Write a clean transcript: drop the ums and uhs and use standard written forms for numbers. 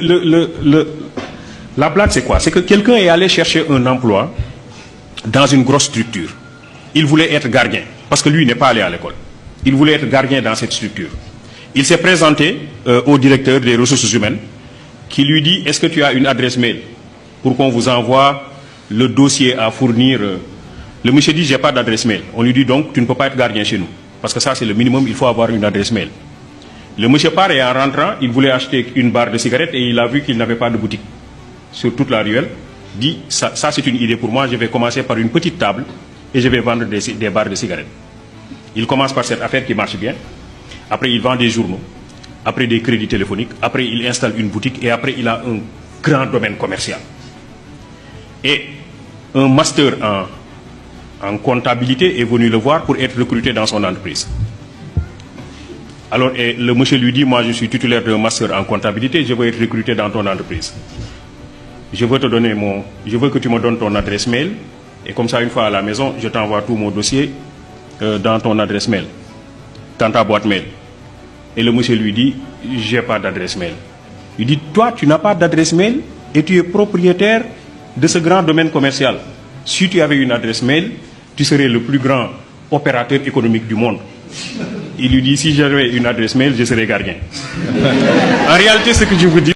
La blague, c'est quoi? C'est que quelqu'un est allé chercher un emploi dans une grosse structure. Il voulait être gardien, parce que lui n'est pas allé à l'école. Il voulait être gardien dans cette structure. Il s'est présenté au directeur des ressources humaines, qui lui dit: est-ce que tu as une adresse mail pour qu'on vous envoie le dossier à fournir? Le monsieur dit: j'ai pas d'adresse mail. On lui dit: donc tu ne peux pas être gardien chez nous, parce que ça c'est le minimum, il faut avoir une adresse mail. Le monsieur part et en rentrant, il voulait acheter une barre de cigarettes et il a vu qu'il n'avait pas de boutique sur toute la ruelle. Dit: ça c'est une idée pour moi, je vais commencer par une petite table et je vais vendre des barres de cigarettes. Il commence par cette affaire qui marche bien. Après il vend des journaux, après des crédits téléphoniques, après il installe une boutique et après il a un grand domaine commercial. Et un master en comptabilité est venu le voir pour être recruté dans son entreprise. Alors le monsieur lui dit: moi je suis titulaire d'un master en comptabilité, je veux être recruté dans ton entreprise. Je veux que tu me donnes ton adresse mail et comme ça une fois à la maison, je t'envoie tout mon dossier dans ton adresse mail, dans ta boîte mail. Et le monsieur lui dit: j'ai pas d'adresse mail. Il dit: toi tu n'as pas d'adresse mail et tu es propriétaire de ce grand domaine commercial. Si tu avais une adresse mail, tu serais le plus grand opérateur économique du monde. Il lui dit: si j'avais une adresse mail, je serais gardien. En réalité, ce que je vous dis,